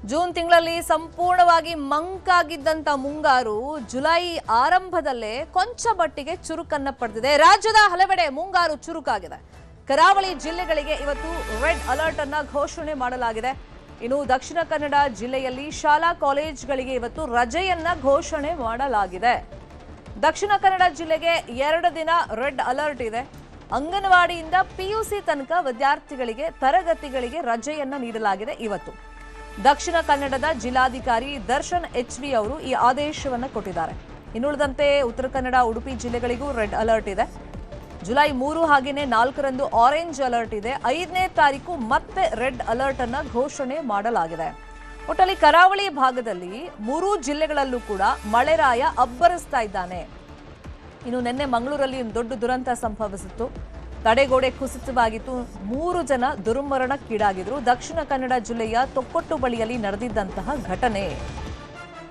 June ತಿಂಗಳಲ್ಲಿ ಸಂಪೂರ್ಣವಾಗಿ ಮಂಕಾಗಿದ್ದಂತ ಮುಂಗಾರು ಜುಲೈ ಆರಂಭದಲ್ಲೇ ಕೊಂಚ ಮಟ್ಟಿಗೆ ಚುರುಕನ್ನ ಪಡೆದಿದೆ. ರಾಜ್ಯದ ಹಲವೆಡೆ ಮುಂಗಾರು ಚುರುಕಾಗಿದೆ. ಕರಾವಳಿ ಜಿಲ್ಲೆಗಳಿಗೆ ಇವತ್ತು ರೆಡ್ ಅಲರ್ಟ್ ಅನ್ನ ಘೋಷಣೆ ಮಾಡಲಾಗಿದೆ. ಇನ್ನು ದಕ್ಷಿಣ ಕನ್ನಡ ಜಿಲ್ಲೆಯಲ್ಲಿ ಶಾಲಾ ಕಾಲೇಜುಗಳಿಗೆ ಇವತ್ತು ರಜೆಯನ್ನ ಘೋಷಣೆ ಮಾಡಲಾಗಿದೆ. ದಕ್ಷಿಣ ಕನ್ನಡ ಜಿಲ್ಲೆಗೆ 2 ದಿನ ರೆಡ್ ಅಲರ್ಟ್ ಇದೆ. ಅಂಗನವಾಡಿಯಿಂದ ಪಿಯುಸಿ ತನಕ ವಿದ್ಯಾರ್ಥಿಗಳಿಗೆ ತರಗತಿಗಳಿಗೆ ರಜೆಯನ್ನ ನೀಡಲಾಗಿದೆ. ಇವತ್ತು ದಕ್ಷಿಣ ಕನ್ನಡದ ಜಿಲ್ಲಾಧಿಕಾರಿ ದರ್ಶನ್ ಎಚ್ವಿ ಅವರು ಈ ಆದೇಶವನ್ನು ಕೊಟ್ಟಿದ್ದಾರೆ. ಇನ್ನುಳಿದಂತೆ ಉತ್ತರ ಕನ್ನಡ, ಉಡುಪಿ ಜಿಲ್ಲೆಗಳಿಗೂ ರೆಡ್ ಅಲರ್ಟ್ ಇದೆ. ಜುಲೈ 3 ಹಾಗೇನೆ 4ರಂದು ಆರೆಂಜ್ ಅಲರ್ಟ್ ಇದೆ. 5ನೇ ತಾರೀಕು ಮತ್ತೆ ರೆಡ್ ಅಲರ್ಟ್ ಅನ್ನ ಘೋಷಣೆ ಮಾಡಲಾಗಿದೆ. ಒಟ್ಟಲ್ಲಿ ಕರಾವಳಿ ಭಾಗದಲ್ಲಿ 3 ಜಿಲ್ಲೆಗಳಲ್ಲೂ ಕೂಡ ಮಳೆರಾಯ ಅಬ್ಬರಿಸ್ತಾ ಇದ್ದಾನೆ. ಇನ್ನು ನಿನ್ನೆ ಮಂಗಳೂರಲ್ಲಿ ಒಂದು ದೊಡ್ಡ ದುರಂತ ಸಂಭವಿಸಿತ್ತು. ತಡೆಗೋಡೆ ಕುಸಿತವಾಗಿತ್ತು. 3 ಜನ ದುರ್ಮರಣಕ್ಕೀಡಾಗಿದ್ರು. ದಕ್ಷಿಣ ಕನ್ನಡ ಜಿಲ್ಲೆಯ ತೊಕ್ಕೊಟ್ಟು ಬಳಿಯಲ್ಲಿ ನಡೆದಿದ್ದಂತಹ ಘಟನೆ.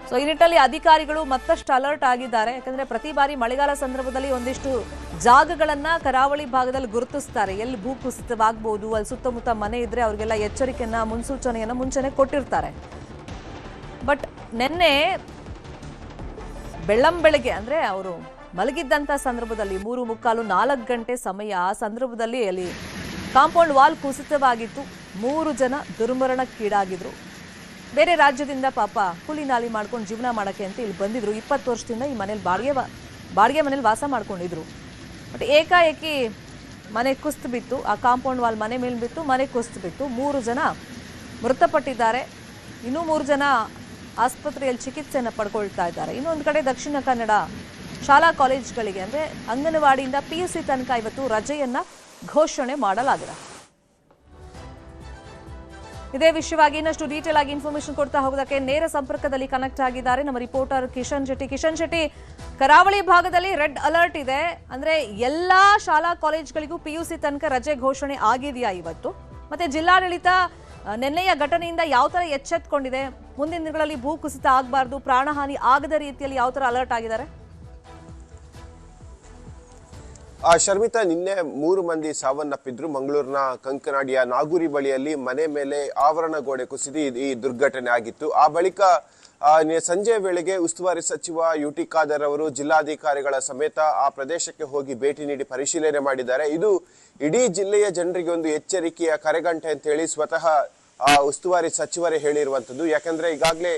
ಸೊ ಈ ನಿಟ್ಟಿನಲ್ಲಿ ಅಧಿಕಾರಿಗಳು ಮತ್ತಷ್ಟು ಅಲರ್ಟ್ ಆಗಿದ್ದಾರೆ. ಯಾಕಂದ್ರೆ ಪ್ರತಿ ಬಾರಿ ಮಳೆಗಾಲ ಸಂದರ್ಭದಲ್ಲಿ ಒಂದಿಷ್ಟು ಜಾಗಗಳನ್ನ ಕರಾವಳಿ ಭಾಗದಲ್ಲಿ ಗುರುತಿಸ್ತಾರೆ. ಎಲ್ಲಿ ಭೂ ಕುಸಿತವಾಗಬಹುದು, ಅಲ್ಲಿ ಸುತ್ತಮುತ್ತ ಮನೆ ಇದ್ರೆ ಅವರಿಗೆಲ್ಲ ಎಚ್ಚರಿಕೆಯನ್ನ, ಮುನ್ಸೂಚನೆಯನ್ನ ಮುಂಚೆನೆ ಕೊಟ್ಟಿರ್ತಾರೆ. ಬಟ್ ನಿನ್ನೆ ಬೆಳ್ಳಂಬೆಳಗ್ಗೆ ಅಂದ್ರೆ ಅವರು ಮಲಗಿದ್ದಂಥ ಸಂದರ್ಭದಲ್ಲಿ 3:45-4 ಗಂಟೆ ಸಮಯ, ಆ ಸಂದರ್ಭದಲ್ಲಿ ಅಲ್ಲಿ ಕಾಂಪೌಂಡ್ ವಾಲ್ ಕುಸಿತವಾಗಿತ್ತು. 3 ಜನ ದುರ್ಮರಣಕ್ಕೀಡಾಗಿದ್ರು. ಬೇರೆ ರಾಜ್ಯದಿಂದ ಪಾಪ ಕೂಲಿ ನಾಲಿ ಮಾಡ್ಕೊಂಡು ಜೀವನ ಮಾಡೋಕ್ಕೆ ಅಂತ ಇಲ್ಲಿ ಬಂದಿದ್ರು. 20 ವರ್ಷದಿಂದ ಈ ಮನೇಲಿ ಬಾಡಿಗೆ ಮನೇಲಿ ವಾಸ ಮಾಡ್ಕೊಂಡಿದ್ರು. ಬಟ್ ಏಕಾಏಕಿ ಮನೆ ಕುಸಿದು ಬಿತ್ತು. ಆ ಕಾಂಪೌಂಡ್ ವಾಲ್ ಮನೆ ಮೇಲೆ ಬಿತ್ತು, ಮನೆ ಕುಸಿದು ಬಿತ್ತು. 3 ಜನ ಮೃತಪಟ್ಟಿದ್ದಾರೆ. ಇನ್ನೂ 3 ಜನ ಆಸ್ಪತ್ರೆಯಲ್ಲಿ ಚಿಕಿತ್ಸೆಯನ್ನು ಪಡ್ಕೊಳ್ತಾ ಇದ್ದಾರೆ. ಇನ್ನೊಂದು ಕಡೆ ದಕ್ಷಿಣ ಕನ್ನಡ ಶಾಲಾ ಕಾಲೇಜುಗಳಿಗೆ ಅಂದರೆ ಅಂಗನವಾಡಿಯಿಂದ ಪಿಯುಸಿ ತನಕ ಇವತ್ತು ರಜೆಯನ್ನ ಘೋಷಣೆ ಮಾಡಲಾಗಿದೆ. ಇದೇ ವಿಷಯವಾಗಿ ಇನ್ನಷ್ಟು ಡೀಟೇಲ್ ಆಗಿ ಇನ್ಫಾರ್ಮೇಶನ್ ಕೊಡ್ತಾ ಹೋಗೋದಕ್ಕೆ ನೇರ ಸಂಪರ್ಕದಲ್ಲಿ ಕನೆಕ್ಟ್ ಆಗಿದ್ದಾರೆ ನಮ್ಮ ರಿಪೋರ್ಟರ್ ಕಿಶನ್ ಶೆಟ್ಟಿ. ಕರಾವಳಿ ಭಾಗದಲ್ಲಿ ರೆಡ್ ಅಲರ್ಟ್ ಇದೆ. ಅಂದ್ರೆ ಎಲ್ಲಾ ಶಾಲಾ ಕಾಲೇಜುಗಳಿಗೂ ಪಿಯುಸಿ ತನಕ ರಜೆ ಘೋಷಣೆ ಆಗಿದೆಯಾ ಇವತ್ತು? ಮತ್ತೆ ಜಿಲ್ಲಾಡಳಿತ ನಿನ್ನೆಯ ಘಟನೆಯಿಂದ ಯಾವ ತರ ಎಚ್ಚೆತ್ತುಕೊಂಡಿದೆ? ಮುಂದಿನ ದಿನಗಳಲ್ಲಿ ಭೂ ಕುಸಿತ ಆಗಬಾರ್ದು, ಪ್ರಾಣಹಾನಿ ಆಗದ ರೀತಿಯಲ್ಲಿ ಯಾವ ತರ ಅಲರ್ಟ್ ಆಗಿದ್ದಾರೆ? ಶರ್ಮಿತಾ, ನಿನ್ನೆ 3 ಮಂದಿ ಸಾವನ್ನಪ್ಪಿದ್ರು. ಮಂಗಳೂರಿನ ಕಂಕನಾಡಿಯ ನಾಗೂರಿ ಬಳಿಯಲ್ಲಿ ಮನೆ ಮೇಲೆ ಆವರಣ ಗೋಡೆ ಕುಸಿದು ಈ ದುರ್ಘಟನೆ ಆಗಿತ್ತು. ಆ ಬಳಿಕ ಸಂಜೆ ವೇಳೆಗೆ ಉಸ್ತುವಾರಿ ಸಚಿವ ಯುಟಿ ಖಾದರ್ ಅವರು ಜಿಲ್ಲಾಧಿಕಾರಿಗಳ ಸಮೇತ ಆ ಪ್ರದೇಶಕ್ಕೆ ಹೋಗಿ ಭೇಟಿ ನೀಡಿ ಪರಿಶೀಲನೆ ಮಾಡಿದ್ದಾರೆ. ಇದು ಇಡೀ ಜಿಲ್ಲೆಯ ಜನರಿಗೆ ಒಂದು ಎಚ್ಚರಿಕೆಯ ಕರೆಗಂಟೆ ಅಂತ ಹೇಳಿ ಸ್ವತಃ ಉಸ್ತುವಾರಿ ಸಚಿವರೇ ಹೇಳಿರುವಂತದ್ದು. ಯಾಕಂದ್ರೆ ಈಗಾಗಲೇ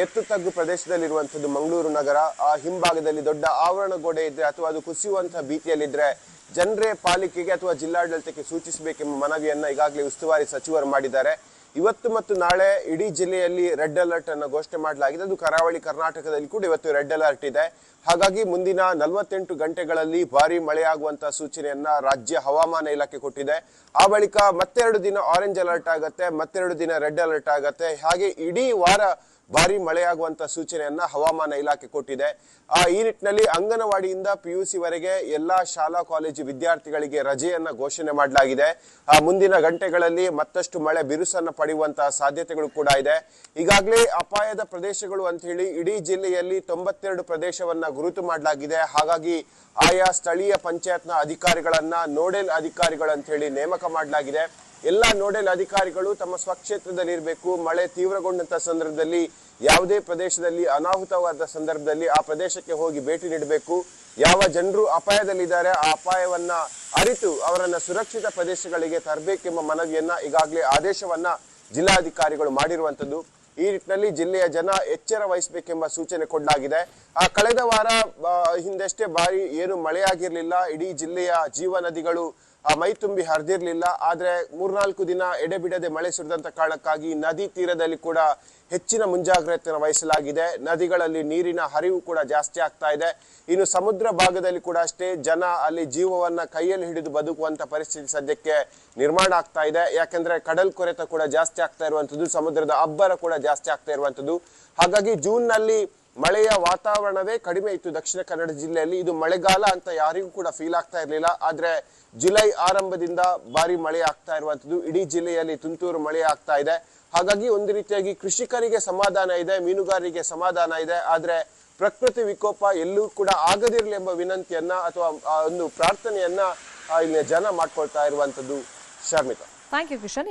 ಎತ್ತು ತಗ್ಗು ಪ್ರದೇಶದಲ್ಲಿರುವಂಥದ್ದು ಮಂಗಳೂರು ನಗರ, ಆ ಹಿಂಭಾಗದಲ್ಲಿ ದೊಡ್ಡ ಆವರಣ ಗೋಡೆ ಇದ್ರೆ ಅಥವಾ ಅದು ಕುಸಿಯುವಂತಹ ಭೀತಿಯಲ್ಲಿದ್ರೆ ಜನರೇ ಪಾಲಿಕೆಗೆ ಅಥವಾ ಜಿಲ್ಲಾಡಳಿತಕ್ಕೆ ಸೂಚಿಸಬೇಕೆಂಬ ಮನವಿಯನ್ನ ಈಗಾಗಲೇ ಉಸ್ತುವಾರಿ ಸಚಿವರು ಮಾಡಿದ್ದಾರೆ. ಇವತ್ತು ಮತ್ತು ನಾಳೆ ಇಡೀ ಜಿಲ್ಲೆಯಲ್ಲಿ ರೆಡ್ ಅಲರ್ಟ್ ಅನ್ನು ಘೋಷಣೆ ಮಾಡಲಾಗಿದೆ. ಅದು ಕರಾವಳಿ ಕರ್ನಾಟಕದಲ್ಲಿ ಕೂಡ ಇವತ್ತು ರೆಡ್ ಅಲರ್ಟ್ ಇದೆ. ಹಾಗಾಗಿ ಮುಂದಿನ 48 ಗಂಟೆಗಳಲ್ಲಿ ಭಾರಿ ಮಳೆಯಾಗುವಂತಹ ಸೂಚನೆಯನ್ನ ರಾಜ್ಯ ಹವಾಮಾನ ಇಲಾಖೆ ಕೊಟ್ಟಿದೆ. ಆ ಬಳಿಕ ಮತ್ತೆರಡು ದಿನ ಆರೆಂಜ್ ಅಲರ್ಟ್ ಆಗತ್ತೆ, ಮತ್ತೆರಡು ದಿನ ರೆಡ್ ಅಲರ್ಟ್ ಆಗತ್ತೆ. ಹಾಗೆ ಇಡೀ ವಾರ ಭಾರಿ ಮಳೆಯಾಗುವಂತ ಸೂಚನೆಯನ್ನ ಹವಾಮಾನ ಇಲಾಖೆ ಕೊಟ್ಟಿದೆ. ಈ ನಿಟ್ಟಿನಲ್ಲಿ ಅಂಗನವಾಡಿಯಿಂದ ಪಿಯುಸಿ ವರೆಗೆ ಎಲ್ಲಾ ಶಾಲಾ ಕಾಲೇಜು ವಿದ್ಯಾರ್ಥಿಗಳಿಗೆ ರಜೆಯನ್ನ ಘೋಷಣೆ ಮಾಡಲಾಗಿದೆ. ಮುಂದಿನ ಗಂಟೆಗಳಲ್ಲಿ ಮತ್ತಷ್ಟು ಮಳೆ ಬಿರುಸನ್ನ ಪಡೆಯುವಂತಹ ಸಾಧ್ಯತೆಗಳು ಕೂಡ ಇದೆ. ಈಗಾಗಲೇ ಅಪಾಯದ ಪ್ರದೇಶಗಳು ಅಂತ ಹೇಳಿ ಇಡೀ ಜಿಲ್ಲೆಯಲ್ಲಿ 92 ಪ್ರದೇಶವನ್ನ ಗುರುತು ಮಾಡಲಾಗಿದೆ. ಹಾಗಾಗಿ ಆಯಾ ಸ್ಥಳೀಯ ಪಂಚಾಯತ್ನ ಅಧಿಕಾರಿಗಳನ್ನ ನೋಡೆಲ್ ಅಧಿಕಾರಿಗಳು ಅಂತ ಹೇಳಿ ನೇಮಕ ಮಾಡಲಾಗಿದೆ. ಎಲ್ಲ ನೋಡೆಲ್ ಅಧಿಕಾರಿಗಳು ತಮ್ಮ ಸ್ವಕ್ಷೇತ್ರದಲ್ಲಿ ಇರಬೇಕು. ಮಳೆ ತೀವ್ರಗೊಂಡಂತ ಸಂದರ್ಭದಲ್ಲಿ ಯಾವುದೇ ಪ್ರದೇಶದಲ್ಲಿ ಅನಾಹುತವಾದ ಸಂದರ್ಭದಲ್ಲಿ ಆ ಪ್ರದೇಶಕ್ಕೆ ಹೋಗಿ ಭೇಟಿ ನೀಡಬೇಕು. ಯಾವ ಜನರು ಅಪಾಯದಲ್ಲಿದ್ದಾರೆ ಆ ಅಪಾಯವನ್ನ ಅರಿತು ಅವರನ್ನ ಸುರಕ್ಷಿತ ಪ್ರದೇಶಗಳಿಗೆ ತರಬೇಕೆಂಬ ಮನವಿಯನ್ನ ಈಗಾಗಲೇ ಆದೇಶವನ್ನ ಜಿಲ್ಲಾಧಿಕಾರಿಗಳು ಮಾಡಿರುವಂತದ್ದು. ಈ ನಿಟ್ಟಿನಲ್ಲಿ ಜಿಲ್ಲೆಯ ಜನ ಎಚ್ಚರ ವಹಿಸಬೇಕೆಂಬ ಸೂಚನೆ ಕೊಡಲಾಗಿದೆ. ಕಳೆದ ವಾರ ಹಿಂದಷ್ಟೇ ಬಾರಿ ಏನು ಮಳೆಯಾಗಿರ್ಲಿಲ್ಲ. ಇಡೀ ಜಿಲ್ಲೆಯ ಜೀವ ನದಿಗಳು ಮೈ ತುಂಬಿ ಹರಿದಿರ್ಲಿಲ್ಲ. ಆದ್ರೆ 3-4 ದಿನ ಎಡೆಬಿಡದೆ ಮಳೆ ಸುರಿದಂತ ಕಾರಣಕ್ಕಾಗಿ ನದಿ ತೀರದಲ್ಲಿ ಕೂಡ ಹೆಚ್ಚಿನ ಮುಂಜಾಗ್ರತೆಯನ್ನು ವಹಿಸಲಾಗಿದೆ. ನದಿಗಳಲ್ಲಿ ನೀರಿನ ಹರಿವು ಕೂಡ ಜಾಸ್ತಿ ಆಗ್ತಾ ಇದೆ. ಇನ್ನು ಸಮುದ್ರ ಭಾಗದಲ್ಲಿ ಕೂಡ ಅಷ್ಟೇ ಜನ ಅಲ್ಲಿ ಜೀವವನ್ನ ಕೈಯಲ್ಲಿ ಹಿಡಿದು ಬದುಕುವಂತ ಪರಿಸ್ಥಿತಿ ಸದ್ಯಕ್ಕೆ ನಿರ್ಮಾಣ ಆಗ್ತಾ ಇದೆ. ಯಾಕಂದ್ರೆ ಕಡಲ್ ಕೊರೆತ ಕೂಡ ಜಾಸ್ತಿ ಆಗ್ತಾ ಇರುವಂತದ್ದು, ಸಮುದ್ರದ ಅಬ್ಬರ ಕೂಡ ಜಾಸ್ತಿ ಆಗ್ತಾ ಇರುವಂತದ್ದು. ಹಾಗಾಗಿ ಜೂನ್ ನಲ್ಲಿ ಮಳೆಯ ವಾತಾವರಣವೇ ಕಡಿಮೆ ಇತ್ತು ದಕ್ಷಿಣ ಕನ್ನಡ ಜಿಲ್ಲೆಯಲ್ಲಿ. ಇದು ಮಳೆಗಾಲ ಅಂತ ಯಾರಿಗೂ ಕೂಡ ಫೀಲ್ ಆಗ್ತಾ ಇರಲಿಲ್ಲ. ಆದ್ರೆ ಜುಲೈ ಆರಂಭದಿಂದ ಭಾರಿ ಮಳೆ ಆಗ್ತಾ ಇರುವಂತದ್ದು. ಇಡೀ ಜಿಲ್ಲೆಯಲ್ಲಿ ತುಂತುರು ಮಳೆ ಆಗ್ತಾ ಇದೆ. ಹಾಗಾಗಿ ಒಂದು ರೀತಿಯಾಗಿ ಕೃಷಿಕರಿಗೆ ಸಮಾಧಾನ ಇದೆ, ಮೀನುಗಾರರಿಗೆ ಸಮಾಧಾನ ಇದೆ. ಆದ್ರೆ ಪ್ರಕೃತಿ ವಿಕೋಪ ಎಲ್ಲೂ ಕೂಡ ಆಗದಿರಲಿ ಎಂಬ ವಿನಂತಿಯನ್ನ ಅಥವಾ ಒಂದು ಪ್ರಾರ್ಥನೆಯನ್ನ ಇಲ್ಲಿ ಜನ ಮಾಡ್ಕೊಳ್ತಾ ಇರುವಂತದ್ದು. Sharmita, thank you Kishan.